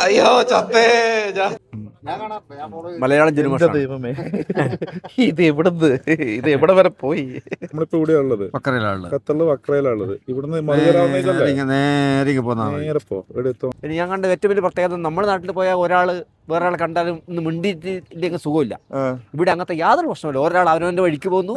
അയ്യോ ചത്തേ മലയാളം ജനമോഷ ദൈവമേ, ഇത് എവിടുന്ന് ഇത് എവിടെ വരെ പോയി? നമ്മളിപ്പോ ഇവിടെ ഉള്ളത് ഖത്തറില് വക്രയിലുള്ളത്. ഇവിടുന്ന് നേരെ പോകുന്ന നേരെ പോ ഇവിടെ എത്തും. ഇനി ഞാൻ കണ്ട ഏറ്റവും വലിയ പ്രത്യേകത, നമ്മുടെ നാട്ടിൽ പോയാൽ വേറെ ആൾ കണ്ടാലും ഒന്ന് മിണ്ടിയിട്ടില്ലെങ്കിൽ സുഖമില്ല. ഇവിടെ അങ്ങനത്തെ യാതൊരു പ്രശ്നമില്ല. ഒരാൾ അവനവന്റെ വഴിക്ക് പോകുന്നു.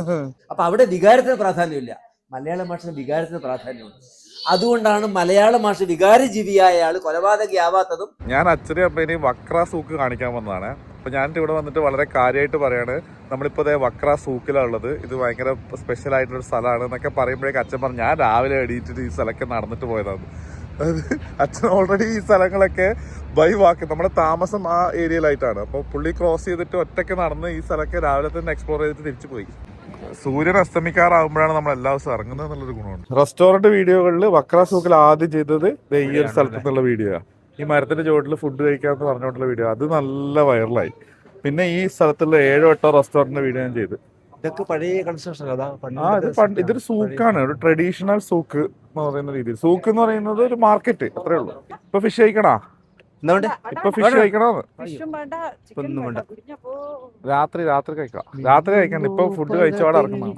അപ്പൊ അവിടെ വികാരത്തിന് പ്രാധാന്യമില്ല. മലയാള ഭാഷ വികാരത്തിന് പ്രാധാന്യമുണ്ട്. അതുകൊണ്ടാണ് മലയാള ഭാഷ വികാരജീവിയായ ആള് കൊലപാതകയാവാത്തതും. ഞാൻ അച്ഛനും അമ്മേനെയും വക്ര സൂക്ക് കാണിക്കാൻ വന്നതാണ്. അപ്പൊ ഞാൻ ഇവിടെ വന്നിട്ട് വളരെ കാര്യമായിട്ട് പറയാണ്, നമ്മളിപ്പോ വക്ര സൂക്കിലുള്ളത്. ഇത് ഭയങ്കര സ്പെഷ്യൽ ആയിട്ടുള്ള സ്ഥലമാണ് എന്നൊക്കെ പറയുമ്പോഴേക്കും അച്ഛൻ പറഞ്ഞു, ഞാൻ രാവിലെ എണീറ്റിട്ട് ഈ സ്ഥലമൊക്കെ നടന്നിട്ട് പോയതാണ്. അച്ഛൻ ഓൾറെഡി ഈ സ്ഥലങ്ങളൊക്കെ ബൈ വാക്ക്, നമ്മുടെ താമസം ആ ഏരിയയിലായിട്ടാണ്. അപ്പോൾ പുള്ളി ക്രോസ് ചെയ്തിട്ട് ഒറ്റയ്ക്ക് നടന്ന് ഈ സ്ഥലമൊക്കെ രാവിലെ തന്നെ എക്സ്പ്ലോർ ചെയ്തിട്ട് തിരിച്ചു പോയി. സൂര്യൻ അസ്തമിക്കാറാകുമ്പോഴാണ് നമ്മൾ എല്ലാ ദിവസവും ഇറങ്ങുന്നത് എന്നുള്ളൊരു ഗുണമുണ്ട്. റെസ്റ്റോറന്റ് വീഡിയോകളിൽ വക്ര സൂക്കിൽ ആദ്യം ചെയ്തത് ഈ ഒരു സ്ഥലത്തു നിന്നുള്ള വീഡിയോ. ഈ മരത്തിന്റെ ചുവട്ടിൽ ഫുഡ് കഴിക്കാമെന്ന് പറഞ്ഞുകൊണ്ടുള്ള വീഡിയോ, അത് നല്ല വൈറലായി. പിന്നെ ഈ സ്ഥലത്തുള്ള 7-8 റെസ്റ്റോറന്റിന്റെ വീഡിയോ ഞാൻ ചെയ്ത്. ഇതൊക്കെ പഴയ കൺസ്ട്രക്ഷൻ. ഇതൊരു സൂക്കാണ്, ഒരു ട്രഡീഷണൽ സൂക്ക് എന്ന് പറയുന്ന രീതിയിൽ. സൂക്ക് എന്ന് പറയുന്നത് ഒരു മാർക്കറ്റ്, അത്രേ ഉള്ളൂ. ഇപ്പൊ ഫിഷ് കഴിക്കണോ? ഇപ്പൊ ഫിഷ് കഴിക്കണോന്ന്? രാത്രി കഴിക്കാം. രാത്രി കഴിക്കണ്ട, ഇപ്പൊ ഫുഡ് കഴിച്ചോടെ ഇറക്കണം.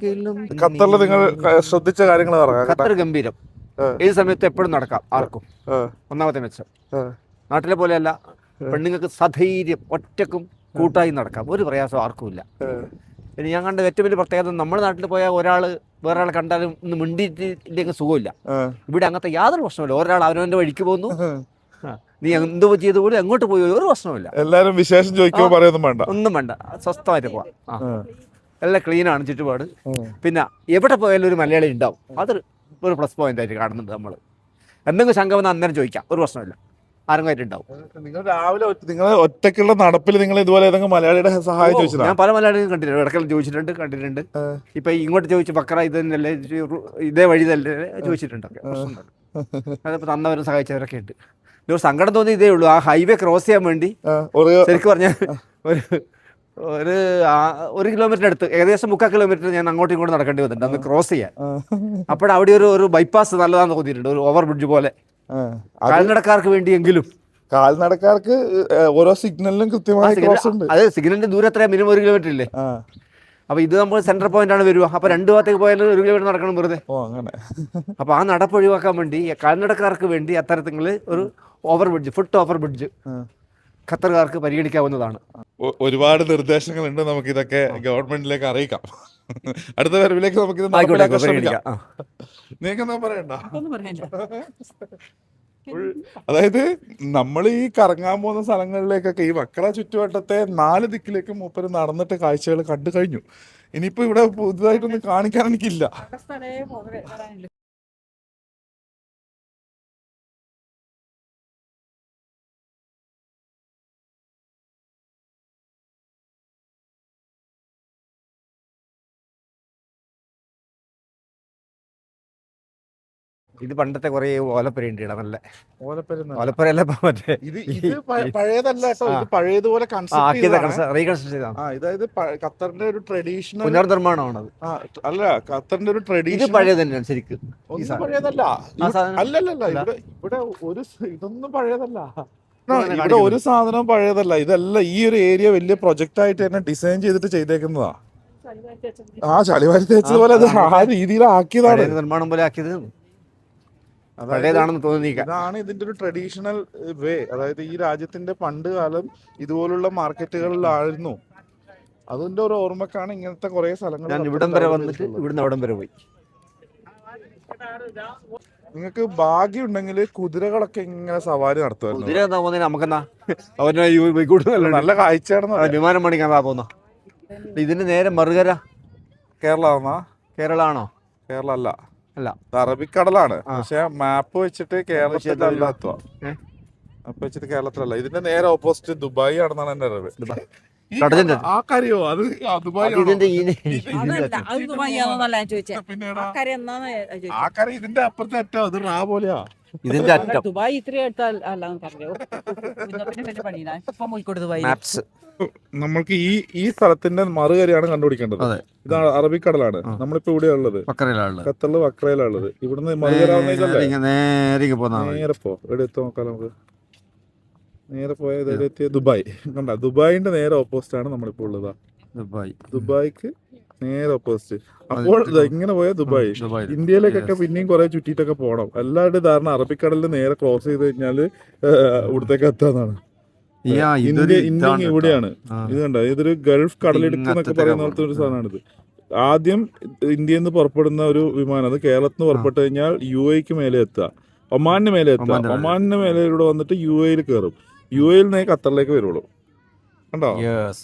ഖത്തറിൽ നിങ്ങൾ ശ്രദ്ധിച്ച കാര്യങ്ങൾ പറയാം. ഖത്തർ ഗംഭീരം. ഏത് സമയത്ത് എപ്പോഴും നടക്കാം ആർക്കും. ഒന്നാമത്തെ മെച്ചം. നാട്ടിലെ പോലെയല്ല, പെണ്ണുങ്ങൾക്ക് സധൈര്യം ഒറ്റക്കും കൂട്ടായി നടക്കാം. ഒരു പ്രയാസം ആർക്കുമില്ല. ഇനി ഞാൻ കണ്ട ഏറ്റവും വലിയ പ്രത്യേകത, നമ്മുടെ നാട്ടിൽ പോയാൽ വേറെ ആൾ കണ്ടാലും ഒന്ന് മിണ്ടിയിട്ടില്ലെങ്കിൽ സുഖമില്ല. ഇവിടെ അങ്ങനത്തെ യാതൊരു പ്രശ്നമില്ല. ഒരാൾ അവനവന്റെ വഴിക്ക് പോകുന്നു. നീ എന്തോ ചെയ്ത് പോലും എങ്ങോട്ട് പോയി ഒരു പ്രശ്നമില്ല. എല്ലാരും വിശേഷം ചോദിക്കുമ്പോൾ പറയൊന്നും വേണ്ട, ഒന്നും വേണ്ട. സ്വസ്ഥമായിട്ട് പോവാം. എല്ലാം ക്ലീനാണ് ചുറ്റുപാട്. പിന്നെ എവിടെ പോയാലും ഒരു മലയാളി ഉണ്ടാവും. അതൊരു പ്ലസ് പോയിന്റ് ആയിട്ട് കാണുന്നുണ്ട്. നമ്മൾ എന്തെങ്കിലും ശങ്ക വന്നാൽ അന്നേരം ചോദിക്കാം, ഒരു പ്രശ്നമില്ല. ആരെങ്കിലും ഉണ്ടാവും. നിങ്ങൾ രാവിലെ നിങ്ങൾ ഒറ്റയ്ക്കുള്ള നടപ്പിൽ നിങ്ങൾ ഇതുപോലെ ഏതെങ്കിലും മലയാളിയുടെ സഹായം ചോദിച്ചില്ല? ഞാൻ പല മലയാളികളും കണ്ടിട്ടുണ്ട്. ഇടയ്ക്കെല്ലാം കണ്ടിട്ടുണ്ട്. ഇപ്പൊ ഇങ്ങോട്ട് ചോദിച്ചു ബക്കറ ഇതല്ലേ, ഇതേ വഴി തന്നെ ചോദിച്ചിട്ടുണ്ട്. അതിപ്പോ തന്നവരും സഹായിച്ചവരൊക്കെ ഉണ്ട്. ഒരു സങ്കടം തോന്നി ഇതേ ഉള്ളൂ. ആ ഹൈവേ ക്രോസ് ചെയ്യാൻ വേണ്ടി ശരിക്കും പറഞ്ഞാൽ ഒരു കിലോമീറ്ററിന് അടുത്ത്, ഏകദേശം 3/4 കിലോമീറ്റർ ഞാൻ അങ്ങോട്ടും ഇങ്ങോട്ടും നടക്കേണ്ടി വന്നിട്ടുണ്ട് അന്ന് ക്രോസ് ചെയ്യാൻ. അപ്പോഴവിടെ ഒരു ബൈപ്പാസ് നല്ലതാണെന്ന് തോന്നിയിട്ടുണ്ട്. ഒരു ഓവർ ബ്രിഡ്ജ് പോലെ കാൽനടക്കാർക്ക് വേണ്ടിയെങ്കിലും. കാൽനടക്കാർക്ക് ഓരോ സിഗ്നലിലും കൃത്യമായി അത് സിഗ്നലിന്റെ ദൂരം എത്രയാ? മിനിമം 1 കിലോമീറ്റർ ഇല്ലേ? അപ്പൊ ഇത് നമ്മൾ സെൻട്രൽ പോയിന്റ് ആണ് വരിക. അപ്പൊ 2 ഭാഗത്തേക്ക് പോയാലും 1 കിലോമീറ്റർ നടക്കണം വെറുതെ. അപ്പൊ ആ നടപ്പ് ഒഴിവാക്കാൻ വേണ്ടി കാൽനടക്കാർക്ക് വേണ്ടി അത്തരത്തിൽ ഒരു over bridge, foot over bridge ഖത്തറുകാർക്ക് പരിഗണിക്കാവുന്നതാണ്. ഒരുപാട് നിർദ്ദേശങ്ങളുണ്ട്. നമുക്ക് ഇതൊക്കെ ഗവൺമെന്റിലേക്ക് അറിയിക്കാം. അടുത്ത വരവിലേക്ക് നമുക്ക് നീക്കെന്താ പറയണ്ട? അതായത് നമ്മൾ ഈ കറങ്ങാൻ പോകുന്ന സ്ഥലങ്ങളിലേക്കൊക്കെ ഈ വക്ര ചുറ്റുവട്ടത്തെ 4 ദിക്കിലേക്കും മൂപ്പര് നടന്നിട്ട് കാഴ്ചകൾ കണ്ടു കഴിഞ്ഞു. ഇനിയിപ്പോ ഇവിടെ പുതുതായിട്ടൊന്നും കാണിക്കാൻ എനിക്കില്ല. ഇത് പണ്ടത്തെ കുറെ ഓലപ്പുരയുണ്ട്. നല്ല ഓലപ്പുരയല്ല, മറ്റേ ഇത് പഴയതല്ല കേട്ടോ. ഇത് പഴയതുപോലെ അതായത് ഖത്തറിന്റെ ഒരു ട്രഡീഷണൽ പുനർനിർമ്മാണമാണ്. അല്ല, ഖത്തറിന്റെ ഒരു ട്രഡീഷൻ പഴയത് തന്നെയാണ് ശരിക്കും. പഴയതല്ല. അല്ലല്ല, ഇവിടെ ഒരു ഇതൊന്നും പഴയതല്ല. ഇവിടെ ഒരു സാധനവും പഴയതല്ല. ഇതെല്ലാം ഈ ഒരു ഏരിയ വലിയ പ്രൊജക്ട് ആയിട്ട് തന്നെ ഡിസൈൻ ചെയ്തിട്ട് ചെയ്തേക്കുന്നതാ. ചളിവാരി തേച്ചതുപോലെ അത് ആ രീതിയിലാക്കിയതാണ്, നിർമ്മാണം പോലെ ആക്കിയത്. പഴയതാണെന്ന് തോന്നി. ഇതാണ് ഇതിന്റെ ഒരു ട്രഡീഷണൽ വേ. അതായത് ഈ രാജ്യത്തിന്റെ പണ്ട് കാലം ഇതുപോലുള്ള മാർക്കറ്റുകളിലായിരുന്നു. അതിന്റെ ഒരു ഓർമ്മക്കാണ് ഇങ്ങനത്തെ കുറെ സ്ഥലങ്ങൾ. ഞാൻ ഇവിടം വരെ വന്നിട്ട് ഇവിടുന്ന് അവിടം വരെ പോയി. നിങ്ങൾക്ക് ഭാഗ്യം ഉണ്ടെങ്കിൽ കുതിരകളൊക്കെ ഇങ്ങനെ സവാരി നടത്തുമായിരുന്നു. കുതിര നമുക്കെന്നാ നല്ല കാഴ്ചയാണ്. വിമാനം പണിക്കാൻ പോകുന്ന ഇതിന്റെ നേരെ മറുകര കേരള ആണോ? കേരള അല്ല, അറബിക്കടലാണ്. പക്ഷെ മാപ്പ് വെച്ചിട്ട് കേരളത്തിലല്ല എത്തുക. മാപ്പ് വെച്ചിട്ട് കേരളത്തിലല്ല. ഇതിന്റെ നേരെ ഓപ്പോസിറ്റ് ദുബായ് ആണെന്നാണ് എന്റെ അറിവ്. ആ കാര്യോ? അത് ദുബായ്. ആ കര ഇതിന്റെ അപ്പുറത്തെ അറ്റം. അത് റാ പോലെയാ ഇതിന്റെ അറ്റം. ദുബായ് ഇത്രയും നമ്മൾക്ക് ഈ സ്ഥലത്തിന്റെ മറുകരയാണ് കണ്ടുപിടിക്കേണ്ടത്. ഇതാണ് അറബിക്കടലാണ്. നമ്മളിപ്പോ ഇവിടെ ഉള്ളത് ഖത്തറില് വക്രയിലുള്ളത്. ഇവിടുന്ന് മറുകര നേരെ പോ. ഇവിടെ എത്തും നോക്കാം നമുക്ക്. നേരെ പോയത് എത്തിയ ദുബായ്. കണ്ട, ദുബായിന്റെ നേരെ ഓപ്പോസിറ്റ് ആണ് നമ്മളിപ്പോൾ ഉള്ളത്. ദുബായ്ക്ക് നേരെ ഓപ്പോസിറ്റ്. അപ്പോൾ ഇങ്ങനെ പോയാൽ ദുബായ്. ഇന്ത്യയിലേക്കൊക്കെ പിന്നെയും കുറെ ചുറ്റിട്ടൊക്കെ പോകണം. എല്ലാവരുടെയും ധാരണ അറബിക്കടലിൽ നേരെ ക്രോസ് ചെയ്ത് കഴിഞ്ഞാല് ഇവിടത്തേക്ക് എത്താന്നാണ്. ഇന്ത്യ ഇവിടെയാണ്. ഇത് കണ്ട, ഇതൊരു ഗൾഫ് കടലിടുക്ക് എന്നൊക്കെ പറയുന്ന പോലത്തെ ഒരു സാധനമാണിത്. ആദ്യം ഇന്ത്യയിൽ നിന്ന് പുറപ്പെടുന്ന ഒരു വിമാനം, അത് കേരളത്തിൽ നിന്ന് പുറപ്പെട്ടു കഴിഞ്ഞാൽ UAE മേലെ എത്തുക, ഒമാനിന് മേലെ എത്തുക, ഒമാനിന്റെ മേലെ ഇവിടെ വന്നിട്ട് UAE കയറും. UAE നിന്ന് ഖത്തറിലേക്ക് വരുള്ളൂ. കണ്ടോ,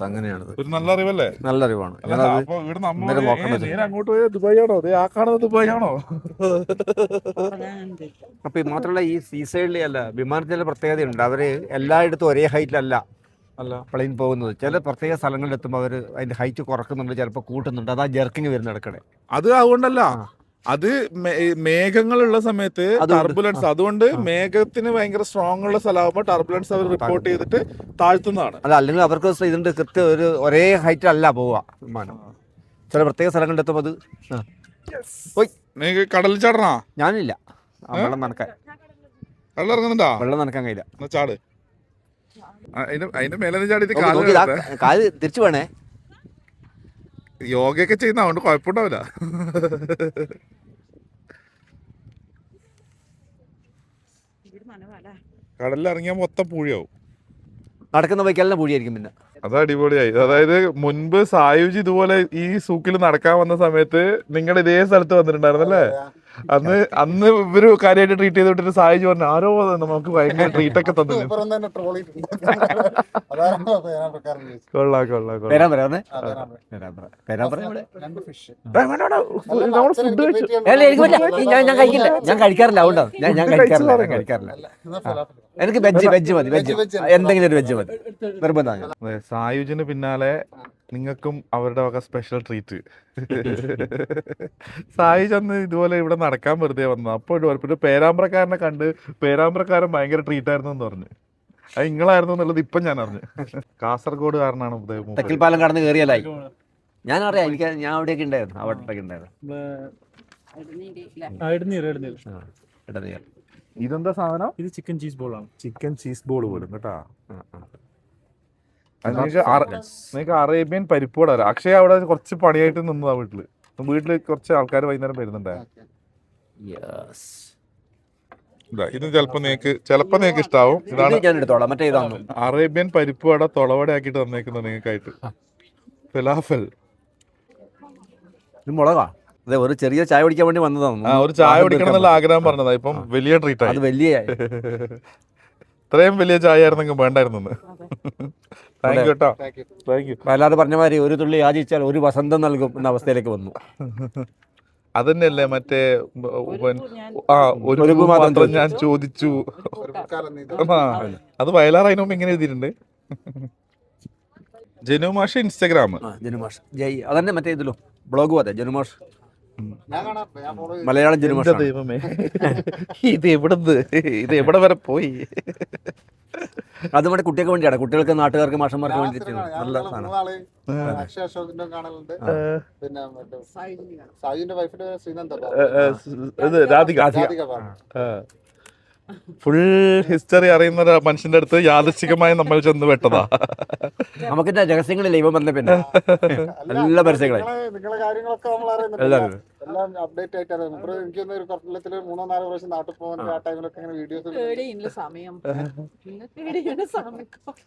അങ്ങനെയാണ്. ഒരു നല്ല അറിവല്ലേ? നല്ല അറിവാണ്. അങ്ങോട്ട് പോയ ദുബായ് ആണോ? ആ കാണുന്നത് ദുബായ് ആണോ? അപ്പൊ മാത്രമല്ല, ഈ സീ സൈഡിലെ അല്ല വിമാനത്തിന്റെ പ്രത്യേകതയുണ്ട്. അവര് എല്ലായിടത്തും ഒരേ ഹൈറ്റിലല്ല പ്ലെയിൻ പോകുന്നത്. ചില പ്രത്യേക സ്ഥലങ്ങളിൽ എത്തുമ്പോൾ അവർ അതിന്റെ ഹൈറ്റ് കുറക്കുന്നുണ്ട്, ചിലപ്പോൾ കൂട്ടുന്നുണ്ട്. അതാ ജെർക്കിങ് വരുന്ന ഇടയ്ക്കിടെ. അത് അതുകൊണ്ടല്ല, അത് മേഘങ്ങളുള്ള സമയത്ത് ടർബുലൻസ്, അതുകൊണ്ട് മേഘത്തിന് ഭയങ്കര സ്ട്രോങ് ഉള്ള സ്ഥലമാകുമ്പോൾ ടർബുലൻസ് അവർ റിപ്പോർട്ട് ചെയ്തിട്ട് താഴ്ത്തുന്നതാണ്. അല്ല, അല്ലെങ്കിൽ അവർക്ക് ഇതിന്റെ കൃത്യം ഒരു ഒരേ ഹൈറ്റ് അല്ല പോവുക വിമാനം. ചില പ്രത്യേക സ്ഥലങ്ങളിൽ എത്തുമ്പോൾ അത് കടലിൽ ചാടണോ? ഞാനില്ല, വെള്ളം നനക്കാൻ. വെള്ളം ഇറങ്ങുന്നുണ്ടോ? വെള്ളം നനക്കാൻ കഴിയില്ല. ചാട്. അതിന്റെ മേലെ ചാടി കാല് തിരിച്ചു വേണേ. യോഗയൊക്കെ ചെയ്യുന്ന, അതുകൊണ്ട് കുഴപ്പമുണ്ടാവില്ല. കടലിൽ ഇറങ്ങിയാൽ മൊത്തം പൂഴിയാവും. നടക്കുന്ന ബൈക്കെല്ലാം പൂഴിയായിരിക്കും. പിന്നെ അത് അടിപൊളിയായി. അതായത് മുൻപ് സായുജ് ഇതുപോലെ ഈ സൂക്കിൽ നടക്കാൻ വന്ന സമയത്ത് നിങ്ങളുടെ ഇതേ സ്ഥലത്ത് വന്നിട്ടുണ്ടായിരുന്നല്ലേ? അന്ന് ഇവര് കാര്യമായിട്ട് ട്രീറ്റ് ചെയ്തോണ്ടിട്ട് സായുജ് പറഞ്ഞു, ആരോ നമുക്ക് ഭയങ്കര ട്രീറ്റ് ഒക്കെ തന്നു. ഞാൻ കഴിക്കില്ല, ഞാൻ കഴിക്കാറില്ല. അതുകൊണ്ടാണ് ഞാൻ കഴിക്കാറില്ല. എനിക്ക് വെജ് മതി. എന്തെങ്കിലും ഒരു വെജ് മതി, നിർബന്ധമാണ്. സായുജിന് പിന്നാലെ നിങ്ങൾക്കും അവരുടെ വക സ്പെഷ്യൽ ട്രീറ്റ്. സായുജ് അന്ന് ഇതുപോലെ ഇവിടെ നടക്കാൻ വെറുതെ വന്നു. അപ്പോൾ പേരാമ്പ്രക്കാരനെ കണ്ട് പേരാമ്പ്രക്കാരൻ ഭയങ്കര ട്രീറ്റ് ആയിരുന്നു എന്ന് പറഞ്ഞു. അത് നിങ്ങളായിരുന്നു എന്നുള്ളത് ഇപ്പം ഞാൻ അറിഞ്ഞു. കാസർഗോഡ് കാരനാണ് തെക്കിൽപ്പാലം കടന്ന് കയറിയാലായി. ഞാൻ അറിയാം, ഞാൻ അവിടെയൊക്കെ ഉണ്ടായിരുന്നു, അവിടെ ഉണ്ടായിരുന്നു. ഇതെന്താ സാധനം? ഇത് ചിക്കൻ ചീസ് ബോൾ ആണ്. ചിക്കൻ ചീസ് ബോൾ പോലും കേട്ടാ. നിങ്ങൾക്ക് അറേബ്യൻ പരിപ്പോട. അക്ഷയ അവിടെ കുറച്ച് പണിയായിട്ട് നിന്നതാ വീട്ടില് കുറച്ച് ആൾക്കാർ വൈകുന്നേരം വരുന്നുണ്ടായിരുന്നു. ഇത് ചിലപ്പോ നിങ്ങൾക്ക് ഇഷ്ടാവും. ഇതാണ് അറേബ്യൻ പരിപ്പുവട തൊളവട ആക്കിട്ട് തന്നേക്കുന്നത് നിങ്ങൾക്കായിട്ട്. ഫലാഫൽ മുളകാ. അതെ, ഒരു ചെറിയ ചായ കുടിക്കാൻ വേണ്ടി വന്നതാണ്. ഒരു ചായ കുടിക്കണം എന്നുള്ള ആഗ്രഹം പറഞ്ഞതാ. ഇപ്പം വലിയ ട്രീറ്റ് ആയി. ഇത്രയും വലിയ ചായ ആയിരുന്നെങ്കിൽ വേണ്ടായിരുന്നു. താങ്ക് യു കേട്ടോ. Thank you. അല്ലാതെ പറഞ്ഞ മാതിരി ഒരു തുള്ളി യാചിച്ചാൽ ഒരു വസന്തം നൽകും എന്ന അവസ്ഥയിലേക്ക് വന്നു. അതന്നെയല്ലേ മറ്റേ ഒരു മാത്രം ഞാൻ ചോദിച്ചു. അത് വയലാർ മുമ്പ് ഇങ്ങനെ എഴുതിയിട്ടുണ്ട്. ജനുമാഷ് ഇൻസ്റ്റാഗ്രാം. ജനുമാഷ് അതന്നെ മറ്റേ ഇതിലോ ബ്ലോഗും അതെ, ജനുമാഷ് മലയാളം ജനുമാഷ്. ദൈവമേ, ഇത് എവിടെ വരെ പോയി? അത് നമ്മുടെ കുട്ടികൾക്ക് വേണ്ടിയാണ്, കുട്ടികൾക്ക് നാട്ടുകാർക്ക് മാഷന്മാർക്ക് വേണ്ടിയിട്ട് നല്ല സാധനം. ഫുൾ ഹിസ്റ്ററി അറിയുന്ന ഒരു മനുഷ്യന്റെ അടുത്ത് യാദൃശ്ചികമായി നമ്മൾ ചെന്ന് വെട്ടതാ. നമുക്കിന്റെ രഹസ്യങ്ങളില്ല ഇവ വന്ന പിന്നെ എല്ലാ പരസ്യങ്ങളെ എല്ലാം അപ്ഡേറ്റ് ആയിട്ടാണ്. എനിക്ക് ഒരു കൊല്ലത്തിൽ 3-4 പ്രാവശ്യം നാട്ടിൽ പോകുന്ന ആ ടൈമിലൊക്കെ ഇങ്ങനെ വീഡിയോസ്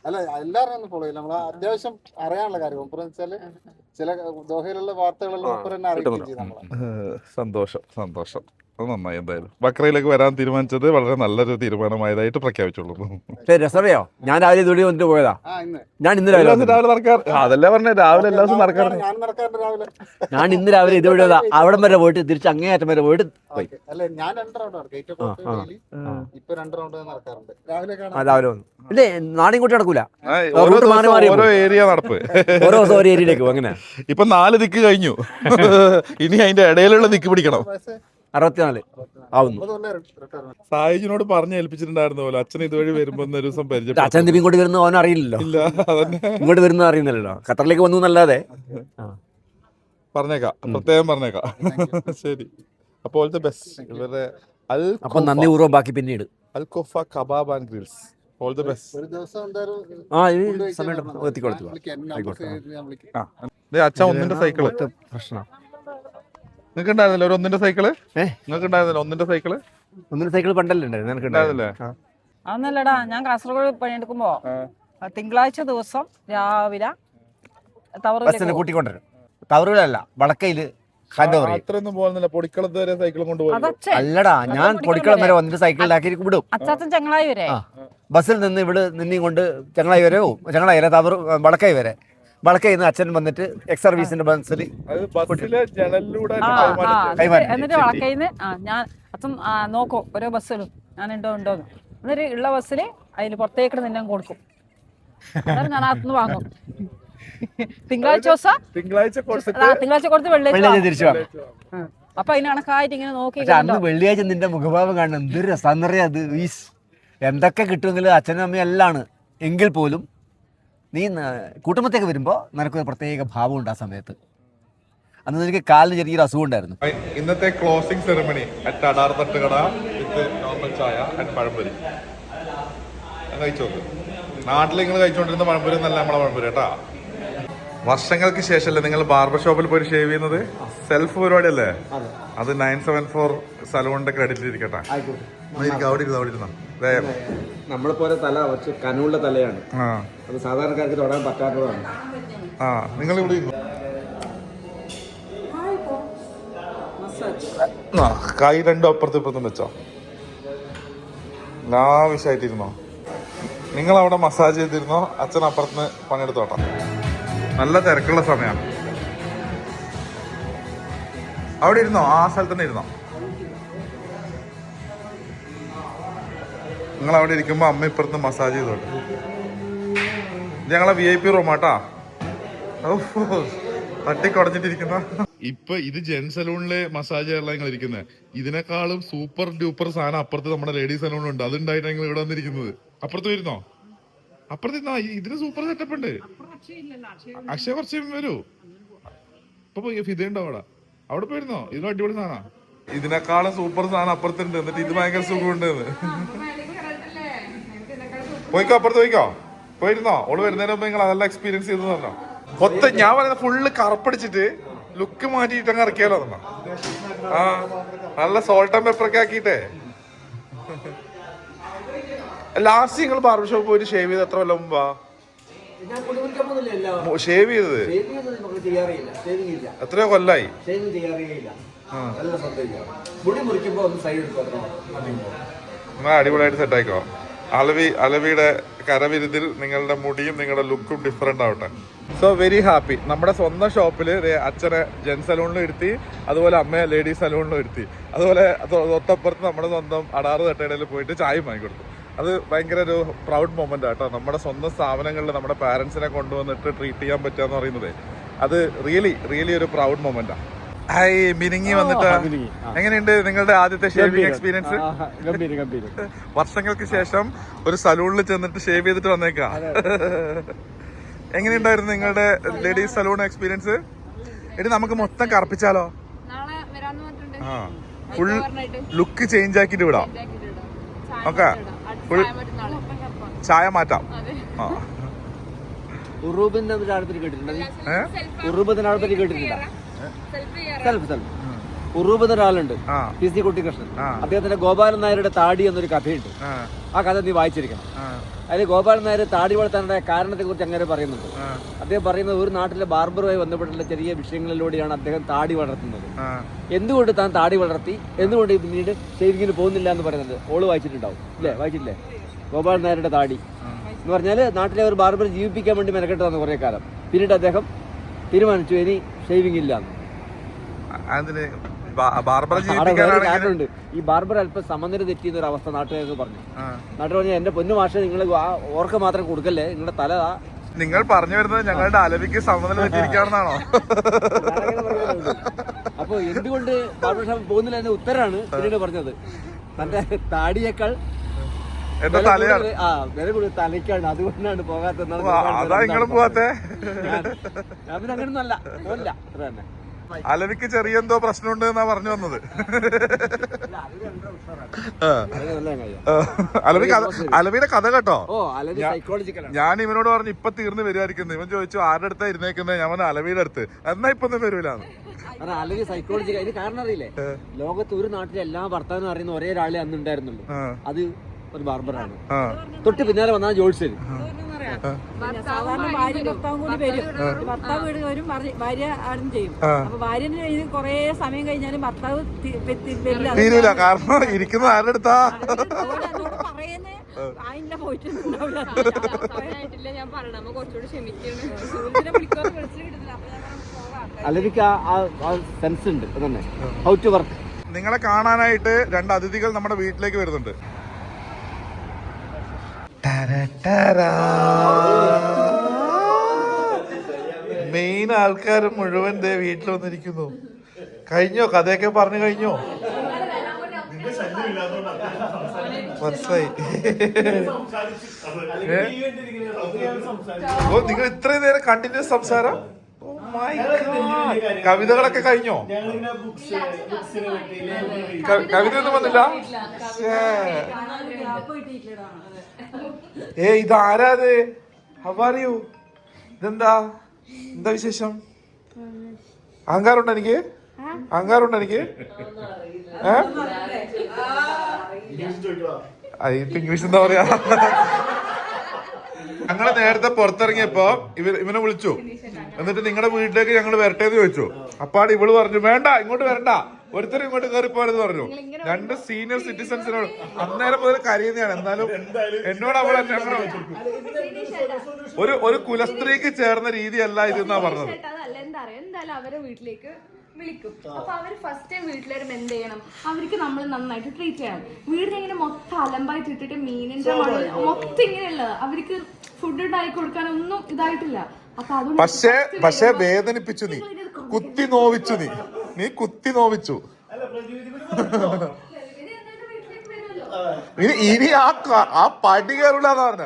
അല്ല എല്ലാവരും ഒന്ന് ഫോളോ ചെയ്യില്ല. നമ്മൾ അത്യാവശ്യം അറിയാനുള്ള കാര്യം മുപ്പറ വെച്ചാല് ചില ദോഹയിലുള്ള വാർത്തകളെല്ലാം മുപ്പർ തന്നെ അറിയിക്കുകയും ചെയ്യും നമ്മളെ. സന്തോഷം. അത് നന്നായി. എന്തായാലും ബക്രയിലേക്ക് വരാൻ തീരുമാനിച്ചത് വളരെ നല്ലൊരു തീരുമാനമായതായിട്ട് പ്രഖ്യാപിച്ചോളൂ. രസറിയോ, ഞാൻ രാവിലെ ഇതുവഴി വന്നിട്ട് പോയതാ. ഞാൻ ഇന്ന് രാവിലെ നടക്കാറ്. അതല്ലേ പറഞ്ഞ രാവിലെ എല്ലാ ദിവസവും നടക്കാറുണ്ട്. ഞാൻ ഇന്ന് രാവിലെ ഇതുവഴി അവിടം വരെ പോയിട്ട് തിരിച്ച് അങ്ങേയറ്റം വരെ പോയിട്ട് അല്ല, ഞാൻ 2 റൗണ്ട് ഇപ്പൊ 2 റൗണ്ട് നടക്കാറുണ്ട്. രാവിലെ വന്നു. ഇല്ലേ, നാടിൻ കൂട്ടി നടക്കൂല. ഓരോ ഏരിയ നടപ്പ്. ഓരോ ദിവസം ഓരോ ഏരിയയിലേക്ക് പോകും. അങ്ങനെ ഇപ്പൊ 4 ദിക്ക് കഴിഞ്ഞു. ഇനി അതിന്റെ ഇടയിലുള്ള ദിക്ക് പിടിക്കണം. 64 ആവുന്നു. സായിജിനോട് പറഞ്ഞു ഏൽപ്പിച്ചിട്ടുണ്ടായിരുന്നു പോലെ അച്ഛൻ ഇതുവഴി വരുമ്പോ ഒരു ദിവസം പരിചയം. അച്ഛൻ ഇങ്ങോട്ട് വരുന്ന അവൻ അറിയില്ലല്ലോ. ഇങ്ങോട്ട് വരുന്നത് അറിയുന്നില്ലല്ലോ. ഖത്തറിലേക്ക് വന്നു എന്നല്ലാതെ. പറഞ്ഞേക്കാം, പ്രത്യേകം പറഞ്ഞേക്കാം. ശരി, അപ്പോൾ ബെസ്റ്റ്. ഇവരുടെ നന്ദിപൂർവ്വം ബാക്കി പിന്നീട് Al Kofa kebab and grills all the best. ഒരു ദിവസം എന്തായാലും ആ ഈ food കഴിക്കാൻ സമയം വരണം. എത്തിക്കൊടുത്തു ഞാൻ വിളിക്കാം. എന്നെ ആയിക്കോട്ടെ. number save ചെയ്ത് ഞാൻ വിളിക്കാം. അച്ഛൻ ഒന്നിന്റെ സൈക്കിള് പ്രശ്നം നിങ്ങൾക്ക് ഉണ്ടായിരുന്നില്ല? ഒരു ഒന്നിന്റെ സൈക്കിള് ഏ? നിങ്ങൾക്ക് ഉണ്ടായിരുന്നില്ല? ഒന്നിന്റെ സൈക്കിള് ഒന്നിന് സൈക്കിൾ പണ്ടല്ലേ ഉണ്ടായിരുന്നു നിനക്ക് ഉണ്ടായിരുന്നില്ലേ? അതൊന്നല്ലടാ, ഞാൻ കാസർഗോഡ് പണിയെടുക്കുമ്പോ തിങ്കളാഴ്ച ദിവസം രാവിലെ ബസ്സിനെ കൂട്ടിക്കൊണ്ടുവരും. തവറുകളല്ല, വളക്കയില് ഹാൻഡ് ഓവർ ചെയ്യും. അത്രയൊന്നും പോകുന്നില്ല. പൊടിക്കളത്ത് വരെ സൈക്കിളും കൊണ്ടുപോയി. അതച്ഛൻ അല്ലടാ, ഞാൻ പൊടിക്കളം വരെ വന്നിട്ട് സൈക്കിളിലാക്കി വിടും. അച്ചാച്ചൻ ചങ്ങളായി വരെ ആ. ബസ്സിൽ നിന്ന് ഇവിടെ നിന്നെയും കൊണ്ട് ചങ്ങളായി വരെ പോവും. ചങ്ങളായി വരെ തവറ് വളക്കായി വരെ. വളക്കയിൽ നിന്ന് അച്ഛൻ വന്നിട്ട് എക്സ് സർവീസിന്റെ ബസ്സിൽ അത് ബസ്സിലെ ജനലിലൂടെ എന്നിട്ട് വളക്കയിന്ന് ഞാൻ അച്ഛൻ നോക്കും ഓരോ ബസ്സിലും ഞാൻ ഉണ്ടോന്ന്. എന്നിട്ട് ഉള്ള ബസ്സിൽ അതിൽ പുറത്തേക്ക് നിന്നെ കൊടുക്കും. എന്നിട്ട് ഞാൻ അകത്തുനിന്ന് വാങ്ങും. തിങ്കളാഴ്ച ദിവസം തിങ്കളാഴ്ച കൊടുത്തിട്ട് തിങ്കളാഴ്ച കൊടുത്ത് വെള്ളിയാഴ്ച വെള്ളിയാഴ്ച തിരിച്ചു വാങ്ങും. അപ്പൊ അതിന് കണക്കായിട്ട് ഇങ്ങനെ നോക്കി പക്ഷെ അന്ന് വെള്ളിയാഴ്ച നിന്റെ മുഖഭാവം കാണണം എന്തൊരു രസാന്നറിയാം. അത് വീസ് എന്തൊക്കെ കിട്ടുമെങ്കിലും അച്ഛനും അമ്മയും എല്ലാമാണ് എങ്കിൽ പോലും നീ കുടുംബത്തേക്ക് വരുമ്പോൾ നിനക്കൊരു പ്രത്യേക ഭാവം ഉണ്ട് ആ സമയത്ത്. അന്ന് എനിക്ക് കാലിന് ചെറിയൊരു അസുഖം ഉണ്ടായിരുന്നു. ഇന്നത്തെ ക്ലോസിംഗ് സെറമണി അറ്റ് അടാർ തട്ടുകട വിത്ത് നോർമൽ ചായ ആൻഡ് പഴംപൊരി കഴിച്ചു നോക്ക്. നാട്ടിൽ നിങ്ങൾ കഴിച്ചുകൊണ്ടിരുന്ന പഴംപൊരി എന്നല്ല നമ്മളെ പഴംപൊരി കേട്ടാ. വർഷങ്ങൾക്ക് ശേഷമല്ലേ നിങ്ങൾ ബാർബർ ഷോപ്പിൽ പോയി ഷേവ് ചെയ്യുന്നത്? സെൽഫ് പരിപാടിയല്ലേ അത്? 974 സലൂണിന്റെ ക്രെഡിറ്റിൽ ഇരിക്കട്ടെ. അവിടെ ഇരുന്നോ. നമ്മളെ പോലെ തല കുറച്ച് കനുള്ള തലയാണ്. അത് സാധാരണക്കാർക്ക് തൊടാൻ പറ്റാത്തതാണ്. നിങ്ങൾ ഇവിടെ ഇരുന്നു. കൈ രണ്ടും അപ്പുറത്തും ഇപ്പുറത്തും വെച്ചോ. ലാവിഷായിട്ടിരുന്നോ. നിങ്ങൾ അവിടെ മസാജ് ചെയ്തിരുന്നോ, അച്ഛൻ അപ്പുറത്തുനിന്ന് പണിയെടുത്തോട്ടോ. നല്ല തിരക്കുള്ള സമയമാണ്. അവിടെ ഇരുന്നോ, ആ സ്ഥലത്ത് തന്നെ ഇരുന്നോ. നിങ്ങൾ അവിടെ ഇരിക്കുമ്പോൾ അമ്മ ഇപ്പുറത്ത് മസാജ് ചെയ്തോട്ടെ. ഞങ്ങളെ VIP റൂമാട്ടാ. തട്ടിക്കുടഞ്ഞിട്ടിരിക്കുന്ന ഇപ്പൊ ഇത് ജെൻ സലൂണിലെ മസാജ് ചെയ്യാനുള്ള നിങ്ങൾ ഇരിക്കുന്നത്. ഇതിനേക്കാളും സൂപ്പർ ഡ്യൂപ്പർ സാധനം അപ്പുറത്ത് നമ്മുടെ ലേഡീസ് സലൂണിലുണ്ട്. അതുണ്ടായിട്ട് നിങ്ങൾ ഇവിടെ വന്നിരിക്കുന്നത്. അപ്പുറത്ത് വരുന്നോ? അപ്പുറത്ത് ഇതിന് സൂപ്പർ സെറ്റപ്പ് ഉണ്ട്. അക്ഷയ കുറച്ച് വരൂ. ഇപ്പൊ ഫിദയുണ്ടോ അവിടെ? അവിടെ പോയിരുന്നോ? ഇതിനും അടിപൊളി സാധനം. ഇതിനേക്കാളും സൂപ്പർ സാധനം അപ്പുറത്തുണ്ട്. എന്നിട്ട് ഇത് ഭയങ്കര സുഖമുണ്ട്. പോയിക്കോ, അപ്പുറത്ത് പോയിക്കോ. പോയിരുന്നോ? ഓള് വരുന്നതിന് മുമ്പ് നിങ്ങൾ അതെല്ലാം എക്സ്പീരിയൻസ് ചെയ്തു പറഞ്ഞോ. മൊത്തം ഞാൻ പറയുന്നത് ഫുള്ള് കറുപ്പടിച്ചിട്ട് ലുക്ക് മാറ്റിയിട്ട് അങ്ങ് ഇറക്കിയാലോ എന്നാ. നല്ല സോൾട്ട് ആൻഡ് പെപ്പർ ഒക്കെ ആക്കിയിട്ടേ. ലാസ്റ്റ് നിങ്ങൾ ബാർബർ ഷോപ്പ് പോയിട്ട് ഷേവ് ചെയ്ത് എത്ര കൊല്ലം മുമ്പാ ഷേവ് ചെയ്തത്? എത്രയോ കൊല്ലായി? അടിപൊളിയായിട്ട് സെറ്റ് ആയിക്കോ. അലവിയുടെ കരവിരുതിൽ നിങ്ങളുടെ മുടിയും നിങ്ങളുടെ ലുക്കും ഡിഫറെന്റ് ആവട്ടെ. So very happy. നമ്മുടെ സ്വന്തം ഷോപ്പിൽ അച്ഛനെ ജെൻ സലൂണിലും ഇരുത്തി, അതുപോലെ അമ്മയെ ലേഡീസ് സലൂണിലും ഇരുത്തി, അതുപോലെ തൊട്ടപ്പുറത്ത് നമ്മുടെ സ്വന്തം അടാറ് തട്ടയിടയിൽ പോയിട്ട് ചായയും വാങ്ങിക്കൊടുത്തു. അത് ഭയങ്കര ഒരു പ്രൗഡ് മൊമെന്റ് ആട്ടോ. നമ്മുടെ സ്വന്തം സ്ഥാപനങ്ങളിൽ നമ്മുടെ പാരന്റ്സിനെ കൊണ്ടുവന്നിട്ട് ട്രീറ്റ് ചെയ്യാൻ പറ്റുക എന്ന് പറയുന്നത് അത് റിയലി ഒരു പ്രൗഡ് മൊമെന്റാണ്. ഹായ് മിനിങ്ങി വന്നിട്ട് എങ്ങനെയുണ്ട് നിങ്ങളുടെ ആദ്യത്തെ ഷേവിംഗ് എക്സ്പീരിയൻസ്? വർഷങ്ങൾക്ക് ശേഷം ഒരു സലൂണിൽ ചെന്നിട്ട് ഷേവ് ചെയ്തിട്ട് വന്നേക്കാ. എങ്ങനെയുണ്ടായിരുന്നു നിങ്ങളുടെ ലേഡീസ് സലൂൺ എക്സ്പീരിയൻസ്? എടി നമുക്ക് മൊത്തം കറുപ്പിച്ചാലോ? ഫുൾ ലുക്ക് ചേഞ്ച് ആക്കിട്ട് വിടാം. ഓക്കെ, ഫുൾ ചായ മാറ്റാം. ഉറൂബിന്റെ ആൾപ്പറ്റി കേട്ടിട്ടുണ്ടോ? ഉറൂബിന്റെ ആൾപ്പറ്റി കേട്ടിട്ടുണ്ടോ? ഉറൂബ് എന്നൊരാളുണ്ട്, PC കുട്ടിക്കൃഷ്ണൻ. അദ്ദേഹത്തിന്റെ ഗോപാലൻ നായരുടെ താടി എന്നൊരു കഥയുണ്ട്. ആ കഥ നീ വായിച്ചിരിക്കണം. അതിൽ ഗോപാലൻ നായർ താടി വളർത്താനുള്ള കാരണത്തെ കുറിച്ച് അങ്ങനെ പറയുന്നുണ്ട്. അദ്ദേഹം പറയുന്നത് ഒരു നാട്ടിലെ ബാർബറുമായി ബന്ധപ്പെട്ടുള്ള ചെറിയ വിഷയങ്ങളിലൂടെയാണ് അദ്ദേഹം താടി വളർത്തുന്നത്. എന്തുകൊണ്ട് താൻ താടി വളർത്തി, എന്തുകൊണ്ട് പിന്നീട് ഷേവിങ്ങിന് പോകുന്നില്ല എന്ന് പറയുന്നത് ഓള് വായിച്ചിട്ടുണ്ടാവും അല്ലേ? വായിച്ചില്ലേ? ഗോപാലൻ നായരുടെ താടി എന്ന് പറഞ്ഞാൽ നാട്ടിലെ ഒരു ബാർബർ ജീവിപ്പിക്കാൻ വേണ്ടി മെനക്കെട്ടതാണ് കുറേ കാലം. പിന്നീട് അദ്ദേഹം തീരുമാനിച്ചു ഇനി ഷേവിംഗ് ഇല്ല. കാരണമുണ്ട്. ഈ ബാർബർ അല്പം സമനില തെറ്റിയെന്ന ഒരു അവസ്ഥ നാട്ടുകാർക്ക് പറഞ്ഞു. നാട്ടിൽ പറഞ്ഞാൽ എന്റെ പൊന്നു ഭാഷ നിങ്ങൾ ഓർക്ക് മാത്രം കൊടുക്കല്ലേ, നിങ്ങളുടെ തല. നിങ്ങൾ പറഞ്ഞു വരുന്നത് ഞങ്ങളുടെ അലവിക്ക് സമനില തെറ്റിയിരിക്കാണെന്നാണോ? അപ്പൊ എന്തുകൊണ്ട് ബാർബർ ഷോപ്പ് പോകുന്നില്ല എന്ന ഉത്തരാണ് പിന്നീട് പറഞ്ഞത്. തന്റെ താടിയേക്കാൾ വില കൂടുതൽ തലയ്ക്കാണ്, അതുകൊണ്ടാണ് പോകാത്തത്. അതാ നിങ്ങളും പോവാത്തെ? ഞാൻ പിന്നെ അങ്ങനൊന്നും അല്ല, പോലില്ല അത്ര തന്നെ. അലവിക്ക് ചെറിയ എന്തോ പ്രശ്നമുണ്ട് എന്നാ പറഞ്ഞു വന്നത്. അലവിയുടെ കഥ കേട്ടോ. ഞാൻ ഇവനോട് പറഞ്ഞു ഇപ്പൊ തീർന്ന് വരുമായിരിക്കുന്നു. ഇവൻ ചോദിച്ചു ആരുടെ അടുത്താ ഇരുന്നേക്കുന്നത്? ഞാൻ പറഞ്ഞു അലവിയുടെ അടുത്ത്. എന്നാ ഇപ്പൊ ഒന്നും വരൂലാന്ന്. അല്ലെങ്കിൽ സൈക്കോളജി അതിന് കാരണം അറിയില്ലേ, ലോകത്ത് ഒരു നാട്ടിലെ എല്ലാ ഭർത്താവിനും അറിയുന്ന ഒരേ ഒരാളെ അന്ന് ഉണ്ടായിരുന്നുള്ളൂ, അത് ഒരു ബാർബറാണ്. തൊട്ട് പിന്നാലെ വന്നാൽ ജോത്സ്യൻ. സാധാരണ ഭാര്യ ഭർത്താവും കൂടി വരും, ഭർത്താവ് വീട് വരും, ഭാര്യ ആടും ചെയ്യും. അപ്പൊ ഭാര്യന് ഇത് കൊറേ സമയം കഴിഞ്ഞാലും ഭർത്താവ് തീരൂല. കാരണം ഇരിക്കുന്ന ആരുടെ അടുത്താ പറയുന്നേ ആയില്ല പോയിട്ടുണ്ടാവില്ല. ഞാൻ പറയണം നമ്മ കുറച്ചുകൂടി ക്ഷമിക്കുന്നു. അല്ലെങ്കിൽ ആ സെൻസ് ഉണ്ട് തന്നെ, ഹൗ ടു വർക്ക്. നിങ്ങളെ കാണാനായിട്ട് 2 അതിഥികൾ നമ്മുടെ വീട്ടിലേക്ക് വരുന്നുണ്ട്. മെയിൻ ആൾക്കാർ മുഴുവൻ വീട്ടിൽ വന്നിരിക്കുന്നു. കഴിഞ്ഞോ? കഥയൊക്കെ പറഞ്ഞു കഴിഞ്ഞോ? മനസ്സിലായി. ഓ, നിങ്ങൾ ഇത്രയും നേരം കണ്ടിന്യൂസ് സംസാരം. കവിതകളൊക്കെ കഴിഞ്ഞോ? കവിത ഒന്നും വന്നില്ല. ഇതാരാത്? How are you? ഇതെന്താ വിശേഷം? അഹങ്കാരമുണ്ടോ എനിക്ക്? ഇംഗ്ലീഷ് എന്താ പറയാ? ഞങ്ങള് നേരത്തെ പുറത്തിറങ്ങിയപ്പോ ഇവനെ വിളിച്ചു. എന്നിട്ട് നിങ്ങളുടെ വീട്ടിലേക്ക് ഞങ്ങൾ വരട്ടെ എന്ന് ചോദിച്ചു. അപ്പാട് ഇവള് പറഞ്ഞു വേണ്ട, ഇങ്ങോട്ട് വരണ്ട, ഒരുത്തരും ഇങ്ങോട്ട് കയറിപ്പോരെന്ന് പറഞ്ഞു. 2 സീനിയർ സിറ്റിസൺസിനോട് അന്നേരം മുതൽ കരയുന്നതാണ്. എന്നാലും എന്നോട് അവൾ ഒരു കുലസ്ത്രീക്ക് ചേർന്ന രീതിയല്ല ഇതെന്നാ പറഞ്ഞത്. എന്തായാലും അവരെ വീട്ടിലേക്ക് വിളിക്കും. അപ്പൊ അവര് ഫസ്റ്റ് ടൈം വീട്ടിൽ വരുമ്പോ എന്ത് ചെയ്യണം? അവർക്ക് നമ്മൾ നന്നായിട്ട് ട്രീറ്റ് ചെയ്യണം. വീടിനിങ്ങനെ മൊത്തം അലമ്പായിട്ട് ഇട്ടിട്ട് മീനിന്റെ മണം മൊത്തം ഇങ്ങനെയുള്ളത് അവർക്ക് ഫുഡ് ഉണ്ടാക്കി കൊടുക്കാനൊന്നും ഇതായിട്ടില്ല. അപ്പൊ അത് പക്ഷേ വേദനിപ്പിച്ചു, നീ കുത്തി നോവിച്ചു, നീ കുത്തി നോവിച്ചു. ഇനി ആ പടി കയറൂലെന്ന് പറഞ്ഞ.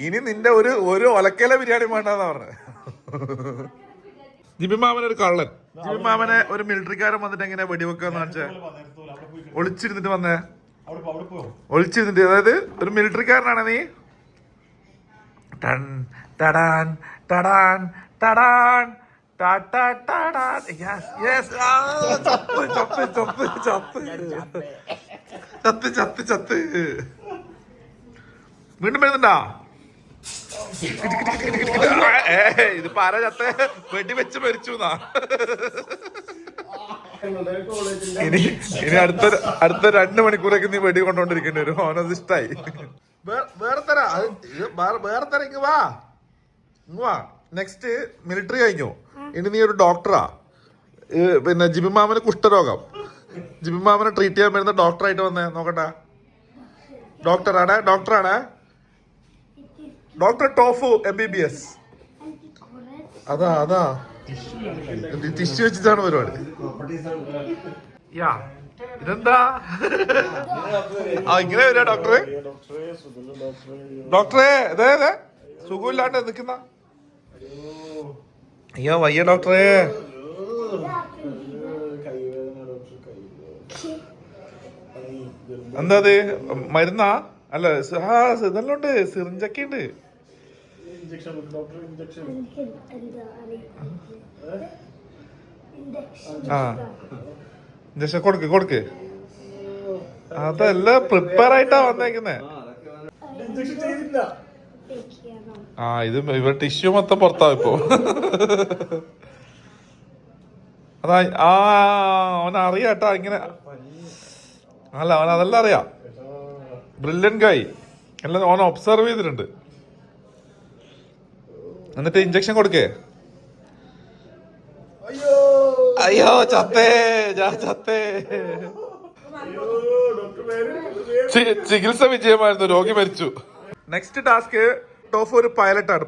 ഇനി നിന്റെ ഒരു ഒലക്കല ബിരിയാണി വേണ്ടെന്നാ പറഞ്ഞത്. ജിബിമാമൻ ഒരു കള്ളൻ. ജിബിമാമനെ ഒരു മിലിറ്ററിക്കാരൻ വന്നിട്ട് എങ്ങനെ വെടിവെക്കാന്ന് വെച്ചാ ഒളിച്ചിരുന്നിട്ട് വന്നേ. ഒളിച്ചിരുന്നിട്ട്, അതായത് ഒരു മിലിറ്ററിക്കാരനാണ് നീ. ടൺ ടടാൻ ടടാൻ ടടാൻ ചത്ത്. വീണ്ടും വരുന്നുണ്ടാ? ഇതിപ്പോ ആരാ ചത്ത്? വെടിവെച്ച് മരിച്ചു എന്നാ. ഇനി അടുത്ത 2 മണിക്കൂറൊക്കെ നീ വെടി കൊണ്ടോണ്ടിരിക്കേണ്ടി വരും. അവനത് ഇഷ്ടായി. വേറെ തരാ ഇങ്ങ് വാ. നെക്സ്റ്റ് മിലിറ്ററി കഴിഞ്ഞു. ഇനി നീ ഒരു ഡോക്ടറാ. പിന്നെ ജിബിമാമന് കുഷ്ഠരോഗം. ജിബിമാമനെ ട്രീറ്റ് ചെയ്യാൻ വരുന്ന ഡോക്ടറായിട്ട് വന്നേ. നോക്കട്ടെ, ഡോക്ടറാണ് ഡോക്ടർ ടോഫു MBBS. അതാ ടിഷ്യൂ വെച്ചിട്ടാണ് പരിപാടി. ഇതെന്താ ഇങ്ങനെ വരിക ഡോക്ടറെ? അതെ സുഖമില്ലാണ്ട് നിക്കുന്ന. അയ്യോ വയ്യ ഡോക്ടറെ. എന്താ അത്? മരുന്നാ? അല്ല, ഇതെല്ലാം ഉണ്ട്, സിറിഞ്ചൊക്കെ ഉണ്ട്. ഇഞ്ചക്ഷൻ കൊടുക്ക്. അതല്ല, പ്രിപ്പയർ ആയിട്ടാ വന്നേക്കുന്നേ. ഇത് ഇവ ടിഷ്യൂ മൊത്തം പുറത്താവും ഇപ്പൊ. അതാ അവനറിയാട്ടാ ഇങ്ങനെ. അല്ല, അതെല്ലാം അറിയാം. ബ്രില്യൻ ഗായ് എല്ലാം ഓൻ ഒബ്സർവ് ചെയ്തിട്ടുണ്ട്. എന്നിട്ട് ഇഞ്ചക്ഷൻ കൊടുക്കേ. അയ്യോ ചത്തേ. ചികിത്സ വിജയമായിരുന്നു, രോഗി മരിച്ചു. നെക്സ്റ്റ് ടാസ്ക് ടോഫ് ഒരു പൈലറ്റാണ്.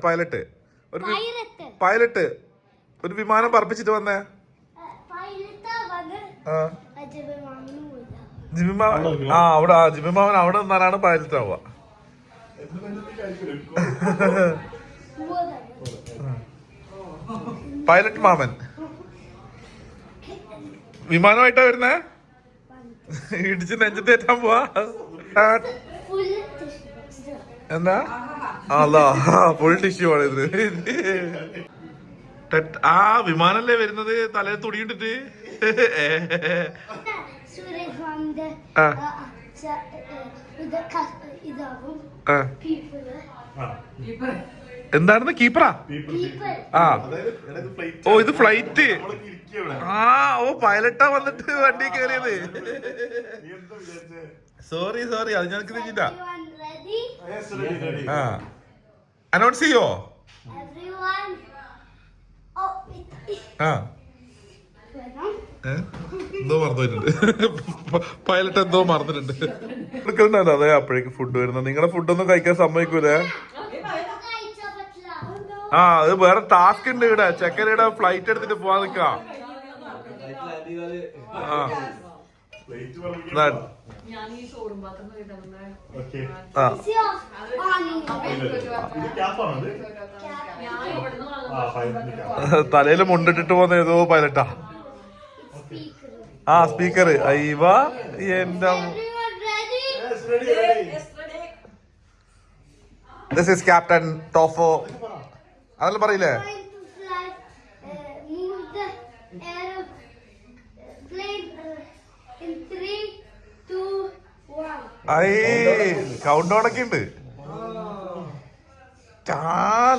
പൈലറ്റ് ഒരു വിമാനം പറപ്പിച്ചിട്ട് വന്നേ. ജിബിമാമൻ അവിടെ നിന്നാലാണ് പൈലറ്റ് ആവുക. പൈലറ്റ് മാമൻ വിമാനമായിട്ടാ വരുന്നേ? ഇടിച്ച് നെഞ്ചത്തേറ്റാൻ പോവാ? എന്താ അല്ലാ ഫുൾ ടിഷ്യൂ ആണ് ഇത്. ആ വിമാനല്ലേ വരുന്നത് തലേ തുടിയിട്ടിട്ട്? എന്തായിരുന്നു കീപ്പറാ? ആ ഓ ഇത് ഫ്ലൈറ്റ്. ആ ഓ പൈലറ്റാ വന്നിട്ട് വണ്ടി കയറിയത്. സോറി അത് ഞാൻ തിരിച്ചില്ല. ആ അനൗൺസ് ചെയ്യോ? ആ എന്തോ മറന്നിട്ടുണ്ട്. പൈലറ്റ് എന്തോ മറന്നിട്ടുണ്ട്. എടുക്കുന്നുണ്ടല്ലോ അതെ അപ്പോഴേക്ക് ഫുഡ് വരുന്നത്. നിങ്ങളുടെ ഫുഡൊന്നും കഴിക്കാൻ സമ്മതിക്കൂലേ? ആ അത് വേറെ ടാസ്ക് ഉണ്ട് ഇവിടെ. ചെക്കനയുടെ ഫ്ലൈറ്റ് എടുത്തിട്ട് പോവാൻ നിക്കാ. തലയില് മുണ്ടിട്ടിട്ട് പോകുന്ന ഏതോ പൈലറ്റാ. ആ സ്പീക്കർ അയ്യവ എന്റെ. ദിസ് ഈസ് ക്യാപ്റ്റൻ ടോഫോ അതെല്ലാം പറയില്ലേ? കൗണ്ട് ഡൗൺ ഒക്കെ ഉണ്ട്.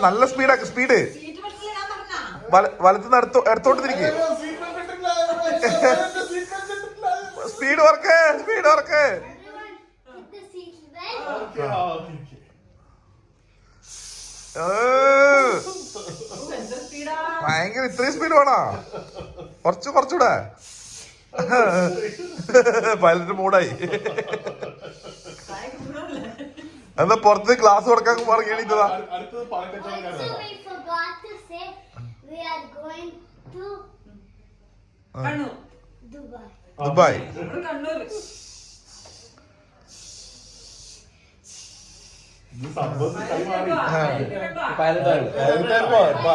നല്ല സ്പീഡ് വലത്തുനിന്ന് എടുത്തോട്ട് തിരിക്ക്. സ്പീഡ് വർക്ക് ഭയങ്കര. ഇത്രയും സ്പീഡ് വേണോ? കുറച്ചുകൂടെ. പൈലറ്റ് മൂടായി. എന്നാ പുറത്ത് ക്ലാസ് കൊടുക്കാൻ പറഞ്ഞതാ. ദുബായ്.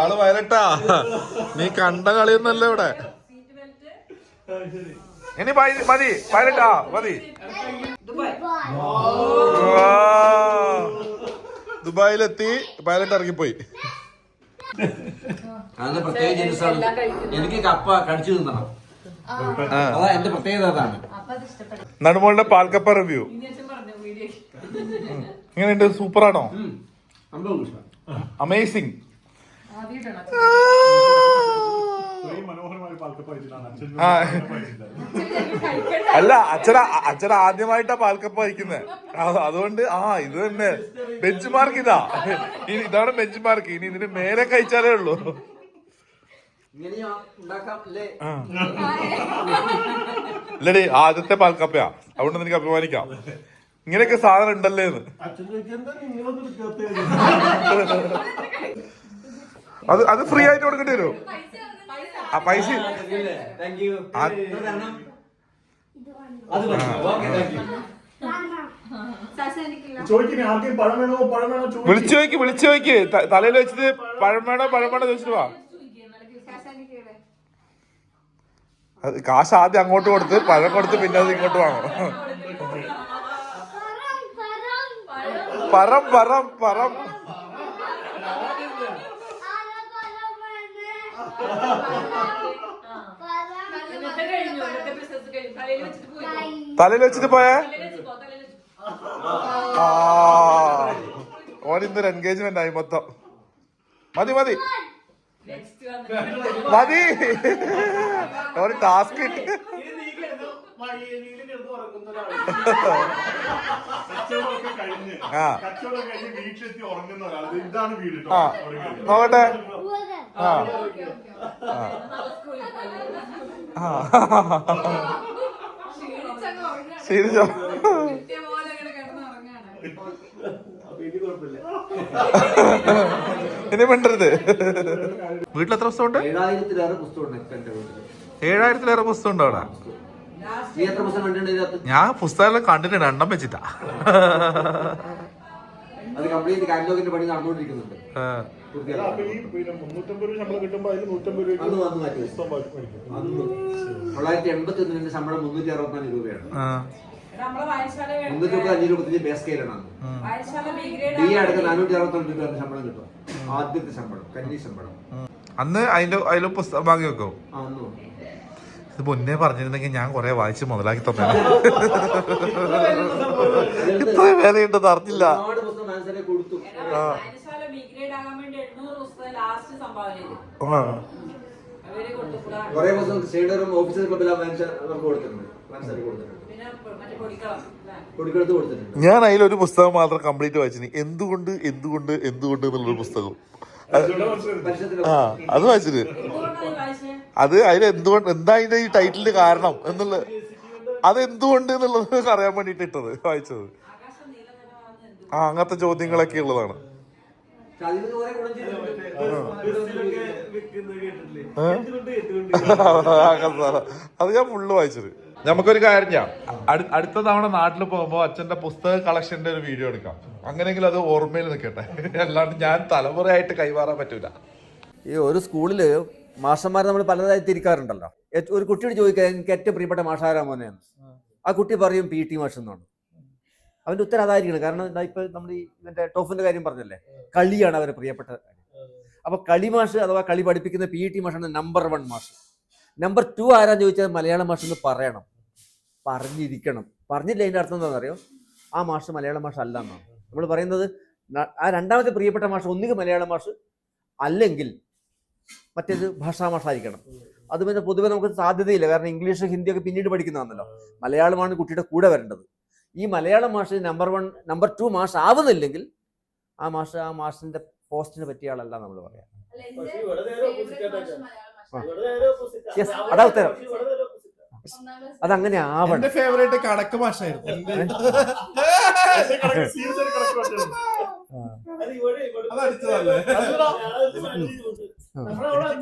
ആള് പൈലറ്റാ. നീ കണ്ട കളിയൊന്നല്ല ഇവിടെ. ഇനി മതി പൈലറ്റാ മതി. ദുബായിലെത്തി പൈലറ്റ് ഇറങ്ങിപ്പോയി. അതിന്റെ പ്രത്യേക ജിനിസാണ്. എനിക്ക് കപ്പ കടിച്ചു തിന്നണം. അതാ എന്റെ പ്രത്യേകത അതാണ്. നടുമോളുടെ പാൽക്കപ്പ റിവ്യൂ എങ്ങനെയുണ്ട്? സൂപ്പറാണോ? അമേസിങ്. അല്ല അച്ഛന ആദ്യമായിട്ടാ പാൽക്കപ്പ കഴിക്കുന്നത്. അതുകൊണ്ട് ഇത് തന്നെ ബെഞ്ച് മാർക്ക്. ഇതാണ് ബെഞ്ച് മാർക്ക്. ഇനി ഇതിന് മേലെ കഴിച്ചാലേ ഉള്ളൂ. അല്ലടേ ആദ്യത്തെ പാൽക്കപ്പയാ, അതുകൊണ്ട് നിനക്ക് അഭിമാനിക്കാം. ഇങ്ങനെയൊക്കെ സാധനം ഉണ്ടല്ലേന്ന്. അത് ഫ്രീ ആയിട്ട് കൊടുക്കേണ്ടി വരും. ആ പൈസ വിളിച്ചു ചോയ്ക്ക്. തലയിൽ വെച്ചിട്ട് പഴം വേണോ ചോദിച്ചിട്ട് വാ. കാശ് ആദ്യം അങ്ങോട്ട് കൊടുത്ത് പഴം കൊടുത്ത് പിന്നെ അത് ഇങ്ങോട്ട് വാങ്ങും. പറം തലയിൽ വെച്ചിട്ട് പോയേ. ഓനിന്നൊരു എൻഗേജ്മെന്റ് ആയി മൊത്തം. മതി ഒരു ടാസ്ക് നോക്കട്ടെ. ശരിച്ചോ? ഇനി മിണ്ടരുത്. വീട്ടിൽ എത്ര പുസ്തകമുണ്ട്? 7000-ലേറെ പുസ്തകം ഉണ്ടോ അവിടെ? ഞാൻ പുസ്തകം കണ്ടിട്ടുണ്ട്, എണ്ണം വെച്ചിട്ടാ. അത് കംപ്ലീറ്റ് കാറ്റലോഗിന്റെ പണി നടന്നുകൊണ്ടിരിക്കുന്നുണ്ട്. അപ്പൊ ഈ 350 രൂപ ശമ്പളം കിട്ടുമ്പോ അതിൽ 150 രൂപ അന്ന് വന്ന് മാറ്റി വെച്ചു. അന്ന് 981 ശമ്പളം 364 രൂപയാണ്. 350 രൂപ ബേസ് സ്കെയിലാണ്. ഡി അടുത്ത 462 രൂപ ശമ്പളം കിട്ടും. ആദ്യത്തെ ശമ്പളം, കന്നി ശമ്പളം. അന്ന് അതിലും പുസ്തകം വാങ്ങി വെക്കും. അന്ന് ഇത് മുന്നേ പറഞ്ഞിരുന്നെങ്കിൽ ഞാൻ കൊറേ വായിച്ച് മുതലാക്കി തന്നെ. ഇത്ര വിലയുണ്ടെന്ന് അറിഞ്ഞില്ല. ഒരുപാട് പുസ്തകം മനസ്സിലെ കൊടുത്തു. കുറെ പുസ്തകം സ്റ്റേഡിയം ഓഫീസർ ക്ലബിലാണ് കൊടുത്തിട്ടുണ്ട്. മനസ്സിലാക്കി കൊടുത്തിട്ടുണ്ട്. കൊടുക്കെടുത്ത് കൊടുത്തിട്ടുണ്ട്. ഞാൻ അതിലൊരു പുസ്തകം മാത്രം കംപ്ലീറ്റ് വായിച്ചിന്. എന്തുകൊണ്ട് എന്തുകൊണ്ട് എന്തുകൊണ്ട് എന്നുള്ളൊരു പുസ്തകം. അത് വായിച്ചിട്ട് അത് അതിൽ എന്തുകൊണ്ട് എന്താ അതിന്റെ ഈ ടൈറ്റിലിന് കാരണം എന്നുള്ള അത് എന്തുകൊണ്ട് എന്നുള്ളത് അറിയാൻ വേണ്ടിട്ട് ഇട്ടത് വായിച്ചത്. അങ്ങനത്തെ ചോദ്യങ്ങളൊക്കെ ഉള്ളതാണ്. അത് ഞാൻ ഫുള്ള് വായിച്ചത്. നമുക്കൊരു കാര്യം ചെയ്യാം, അടുത്ത തവണ നാട്ടിൽ പോകുമ്പോ അച്ഛന്റെ പുസ്തക കളക്ഷന്റെ ഒരു വീഡിയോ എടുക്കാം. അങ്ങനെയെങ്കിലും അത് ഓർമ്മയിൽ നിൽക്കട്ടെ. അല്ലാണ്ട് ഞാൻ തലമുറയായിട്ട് കൈമാറാൻ പറ്റൂല. ഈ ഒരു സ്കൂളില് മാഷന്മാർ നമ്മൾ പലതായി തിരിക്കാറുണ്ടല്ലോ. ഒരു കുട്ടിയോട് ചോദിക്കാൻ എനിക്ക് ഏറ്റവും പ്രിയപ്പെട്ട മാഷാരാ മോനെന്ന്, ആ കുട്ടി പറയും PT മാഷ് എന്നാണ്. അവന്റെ ഉത്തരം അതായിരിക്കണം. കാരണം ഇപ്പൊ നമ്മൾ ഇതിന്റെ ടോഫിന്റെ കാര്യം പറഞ്ഞല്ലേ, കളിയാണ് അവരെ പ്രിയപ്പെട്ട കാര്യം. അപ്പൊ കളി മാഷ് അഥവാ കളി പഠിപ്പിക്കുന്ന PT മാഷാണ് നമ്പർ 1 മാഷ്. നമ്പർ 2 ആരാന്ന് ചോദിച്ചാൽ മലയാളം മാഷ് എന്ന് പറയണം, പറഞ്ഞിരിക്കണം. പറഞ്ഞില്ല അതിന്റെ അർത്ഥം എന്താണെന്നറിയോ? ആ മാഷ് മലയാളം മാഷ് അല്ല എന്നാണ് നമ്മൾ പറയുന്നത്. ആ രണ്ടാമത്തെ പ്രിയപ്പെട്ട മാഷ് ഒന്നുകിൽ മലയാളം മാഷ് അല്ലെങ്കിൽ മറ്റേത് ഭാഷാ മാഷായിരിക്കണം. അത് പിന്നെ പൊതുവെ നമുക്ക് സാധ്യതയില്ല. കാരണം ഇംഗ്ലീഷ് ഹിന്ദിയൊക്കെ പിന്നീട് പഠിക്കുന്നതാണല്ലോ. മലയാളമാണ് കുട്ടിയുടെ കൂടെ വരേണ്ടത്. ഈ മലയാളം മാഷ് നമ്പർ 1 നമ്പർ 2 മാഷ് ആവുന്നില്ലെങ്കിൽ ആ മാഷിന്റെ പോസ്റ്റിന് പറ്റിയ ആളല്ല നമ്മൾ പറയാം. അതാ ഉത്തരം. അതങ്ങനെ ആവണം. ഫേവറേറ്റ് കണക്ക് മാഷായിരുന്നു.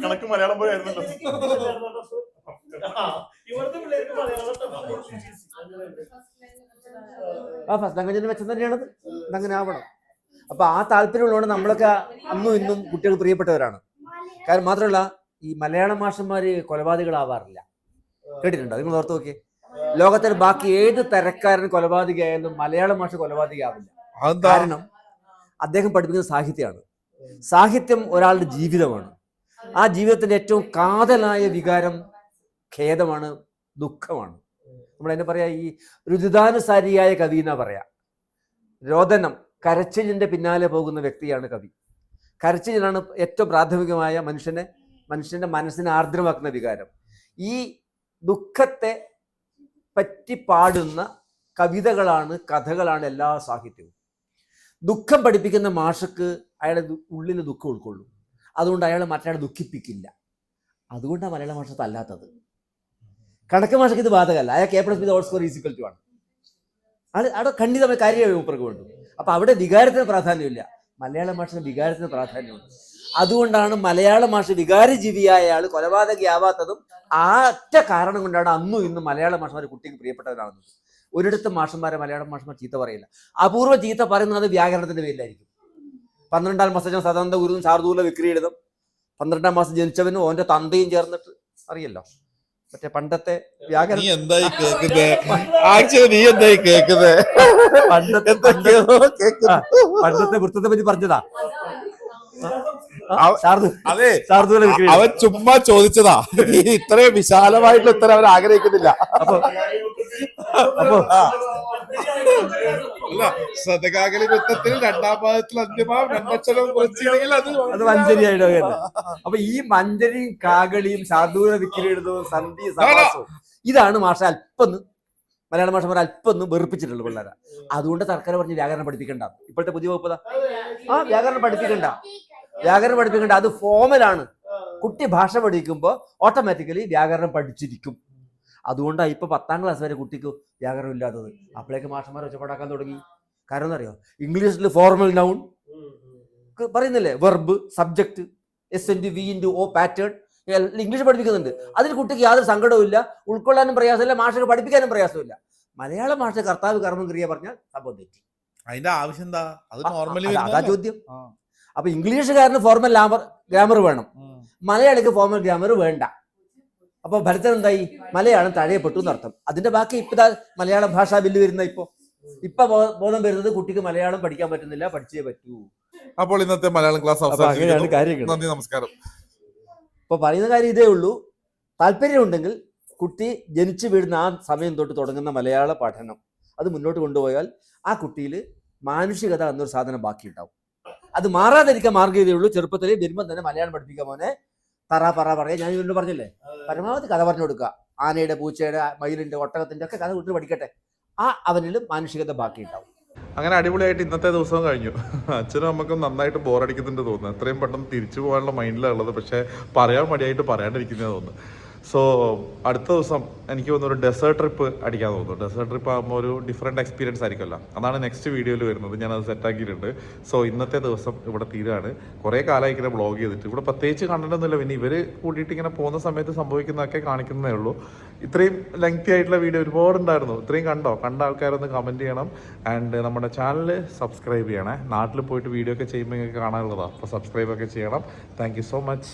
കണക്ക് മലയാളം പോലെ ആയിരുന്നല്ലോ. ഫസ്റ്റ് ലാംഗ്വേജിന്റെ മെച്ചം തന്നെയാണത്. അതങ്ങനെ ആവണം. അപ്പൊ ആ താല്പര്യമുള്ളതുകൊണ്ട് നമ്മളൊക്കെ അന്നും ഇന്നും കുട്ടികൾ പ്രിയപ്പെട്ടവരാണ്. കാരണം മാത്രമല്ല ഈ മലയാളം മാഷന്മാര് കൊലപാതകളാവാറില്ല. കേട്ടിട്ടുണ്ടോ? നിങ്ങൾ ഓർത്ത് നോക്കിയേ, ലോകത്തിൽ ബാക്കി ഏത് തരക്കാരൻ കൊലപാതകയായാലും മലയാളം മാഷ് കൊലപാതകയാവില്ല. കാരണം അദ്ദേഹം പഠിപ്പിക്കുന്ന സാഹിത്യമാണ്. സാഹിത്യം ഒരാളുടെ ജീവിതമാണ്. ആ ജീവിതത്തിന്റെ ഏറ്റവും കാതലായ വികാരം ഖേദമാണ്, ദുഃഖമാണ്. നമ്മളതിനെ പറയാ ഈ രുദിതാനുസാരിയായ കവി എന്നാ പറയാ. രോദനം, കരച്ചിലിന്റെ പിന്നാലെ പോകുന്ന വ്യക്തിയാണ് കവി. കരച്ചിലാണ് ഏറ്റവും പ്രാഥമികമായ മനുഷ്യന്റെ മനസ്സിനെ ആർദ്രമാക്കുന്ന വികാരം. ഈ ദുഃഖത്തെ പറ്റി പാടുന്ന കവിതകളാണ്, കഥകളാണ് എല്ലാ സാഹിത്യവും. ദുഃഖം പഠിപ്പിക്കുന്ന മാഷക്ക് അയാളുടെ ഉള്ളിൽ ദുഃഖം ഉൾക്കൊള്ളും. അതുകൊണ്ട് അയാൾ മറ്റയാളെ ദുഃഖിപ്പിക്കില്ല. അതുകൊണ്ടാണ് മലയാള മാഷത്ത് അല്ലാത്തത്. കണക്ക് മാഷക്ക് ഇത് ബാധകമല്ല. അയാൾക്ക് A+B² ആണ്. അവിടെ ഖണ്ഡിതമായ കാര്യമായി മൂപ്പർക്ക് വേണ്ടു. അപ്പൊ അവിടെ വികാരത്തിന് പ്രാധാന്യമില്ല. മലയാള മാഷിന് വികാരത്തിന് പ്രാധാന്യമുണ്ട്. അതുകൊണ്ടാണ് മലയാള മാഷ് വികാരജീവിയായ ആൾ കൊലപാതകയാവാത്തതും ആ ഒറ്റ കാരണം കൊണ്ടാണ് അന്നും ഇന്നും മലയാള മാഷന്മാർ കുട്ടിക്ക് പ്രിയപ്പെട്ടവരാകുന്നത്. ഒരിടത്തും മാഷന്മാരെ മലയാളം മാഷന്മാർ ചീത്ത പറയില്ല. അപൂർവ ചീത്ത പറയുന്നത് വ്യാകരണത്തിന്റെ പേരിലായിരിക്കും. 12ാം മാസം സദാനന്ദ ഗുരുവും ശാർദൂല വിക്രിയെഴുതും. 12ാം മാസം ജനിച്ചവനും ഓന്റെ തന്തയും ചേർന്നിട്ട് അറിയല്ലോ, മറ്റേ പണ്ടത്തെ വ്യാകരണം. നീ എന്തായി കേക്കുന്നത്? പണ്ടത്തെ വൃത്തത്തെ പറ്റി പറഞ്ഞതാ. അതെ, അവൻ ചുമ്മാ ചോദിച്ചതാ. ഇത്രയും വിശാലമായിട്ടുള്ള ഉത്തരം അവൻ ആഗ്രഹിക്കുന്നില്ല. അപ്പൊ അല്ല, ശതകാകലി വൃത്തത്തിൽ 2ാം പാദത്തിൽ അന്ത്യമാം 2 അക്ഷരം കുറിച്ചില്ലെങ്കിൽ അത് മഞ്ചരിയായിട്ടോ. അപ്പൊ ഈ മഞ്ചരിയും കാകളിയും ശാർദൂല വിക്രിയെഴുതവും സന്ധി സമാസവും ഇതാണ് മലയാള മാഷന്മാർ അല്പൊന്നും വെറുപ്പിച്ചിട്ടുള്ളൂ പിള്ളേരെ. അതുകൊണ്ട് സർക്കാർ പറഞ്ഞ് വ്യാകരണം പഠിപ്പിക്കണ്ട. ഇപ്പോഴത്തെ പുതിയ വകുപ്പതാ വ്യാകരണം പഠിപ്പിക്കണ്ട. അത് ഫോമലാണ്. കുട്ടി ഭാഷ പഠിക്കുമ്പോൾ ഓട്ടോമാറ്റിക്കലി വ്യാകരണം പഠിച്ചിരിക്കും. അതുകൊണ്ടാണ് ഇപ്പൊ 10ാം ക്ലാസ് വരെ കുട്ടിക്ക് വ്യാകരണം ഇല്ലാത്തത്. അപ്പോഴേക്ക് മാഷന്മാർ ഒച്ചപ്പാടാക്കാൻ തുടങ്ങി. കാരണം എന്താ അറിയോ? ഇംഗ്ലീഷിൽ ഫോർമൽ നൗൺ പറയുന്നില്ലേ, verb, subject, S&V/O pattern English പഠിപ്പിക്കുന്നുണ്ട്. അതിൽ കുട്ടിക്ക് യാതൊരു സങ്കടവും ഇല്ല, ഉൾക്കൊള്ളാനും പ്രയാസമില്ല, മാഷക്ക് പഠിപ്പിക്കാനും പ്രയാസമില്ല. മലയാള മാഷ കർത്താവ് കർമ്മം ക്രിയ പറഞ്ഞാൽ സംഭവം തെറ്റി. അതിന്റെ ആവശ്യം എന്താ? അത് നോർമലി അതാ ചോദ്യം. അപ്പൊ ഇംഗ്ലീഷുകാരന് ഫോർമൽ ഗ്രാമർ വേണം, മലയാളിക്ക് ഫോർമൽ ഗ്രാമർ വേണ്ട. അപ്പൊ ഭരതൻ എന്തായി? മലയാളം തഴയപ്പെട്ടു എന്നർത്ഥം. അതിന്റെ ബാക്കി ഇപ്പതാ മലയാള ഭാഷാ ബില്ല് വരുന്ന ഇപ്പൊ ബോധം വരുന്നത് കുട്ടിക്ക് മലയാളം പഠിക്കാൻ പറ്റുന്നില്ല, പഠിച്ചേ പറ്റൂ. അപ്പോൾ ഇന്നത്തെ മലയാളം ക്ലാസ് അങ്ങനെയാണ് കാര്യങ്ങൾ. നന്ദി, നമസ്കാരം. ഇപ്പൊ പറയുന്ന കാര്യം ഇതേ ഉള്ളൂ. താല്പര്യമുണ്ടെങ്കിൽ കുട്ടി ജനിച്ചു വീഴുന്ന ആ സമയം തൊട്ട് തുടങ്ങുന്ന മലയാള പഠനം അത് മുന്നോട്ട് കൊണ്ടുപോയാൽ ആ കുട്ടിയിൽ മാനുഷികത എന്നൊരു സാധനം ബാക്കിയുണ്ടാവും. അത് മാറാതിരിക്കാൻ മാർഗ്ഗം ഇതേ ഉള്ളൂ. ചെറുപ്പത്തിൽ വരുമ്പോൾ തന്നെ മലയാളം പഠിപ്പിക്കാൻ മോനെ, പറ പറയാ. ഞാൻ ഇവരോട് പറഞ്ഞില്ലേ, പരമാവധി കഥ പറഞ്ഞു കൊടുക്കുക. ആനയുടെ, പൂച്ചയുടെ, മയിലിന്റെ, ഒട്ടകത്തിന്റെ ഒക്കെ കഥ കുട്ടി പഠിക്കട്ടെ. ആ അവനിൽ മാനുഷികത ബാക്കിയുണ്ടാവും. അങ്ങനെ അടിപൊളിയായിട്ട് ഇന്നത്തെ ദിവസം കഴിഞ്ഞു. അച്ഛനും അമ്മക്കും നന്നായിട്ട് ബോറടിക്കുന്നുണ്ട് തോന്നുന്നു. എത്രയും പെട്ടെന്ന് തിരിച്ചു പോകാനുള്ള മൈൻഡിലാണ് ഉള്ളത്. പക്ഷേ പറയാൻ മടിയായിട്ട് പറയാണ്ടിരിക്കുന്നേ തോന്നുന്നു. സോ അടുത്ത ദിവസം എനിക്ക് തോന്നുന്നു ഒരു ഡെസേർട്ട് ട്രിപ്പ് അടിക്കാൻ തോന്നുന്നു. ഡെസേർട്ട് ട്രിപ്പ് ആകുമ്പോൾ ഒരു ഡിഫറെൻറ്റ് എക്സ്പീരിയൻസ് ആയിരിക്കുമല്ലോ. അതാണ് നെക്സ്റ്റ് വീഡിയോയിൽ വരുന്നത്. ഞാനത് സെറ്റാക്കിയിട്ടുണ്ട്. സോ ഇന്നത്തെ ദിവസം ഇവിടെ തീരാണ്. കുറേ കാലമായി ഇങ്ങനെ വ്ളോഗ് ചെയ്തിട്ട് ഇവിടെ പ്രത്യേകിച്ച് കണ്ടിട്ടൊന്നുമില്ല. പിന്നെ ഇവർ കൂട്ടിയിട്ട് ഇങ്ങനെ പോകുന്ന സമയത്ത് സംഭവിക്കുന്നതൊക്കെ കാണിക്കുന്നതേ ഉള്ളൂ. ഇത്രയും ലെങ്തി ആയിട്ടുള്ള വീഡിയോ ഒരുപാടുണ്ടായിരുന്നു. ഇത്രയും കണ്ട ആൾക്കാരൊന്ന് കമൻറ്റ് ചെയ്യണം. ആൻഡ് നമ്മുടെ ചാനൽ സബ്സ്ക്രൈബ് ചെയ്യണേ. നാട്ടിൽ പോയിട്ട് വീഡിയോ ഒക്കെ ചെയ്യുമ്പോൾ നിങ്ങൾക്ക് കാണാനുള്ളതാണ്. അപ്പോൾ സബ്സ്ക്രൈബ് ഒക്കെ ചെയ്യണം. Thank you so much.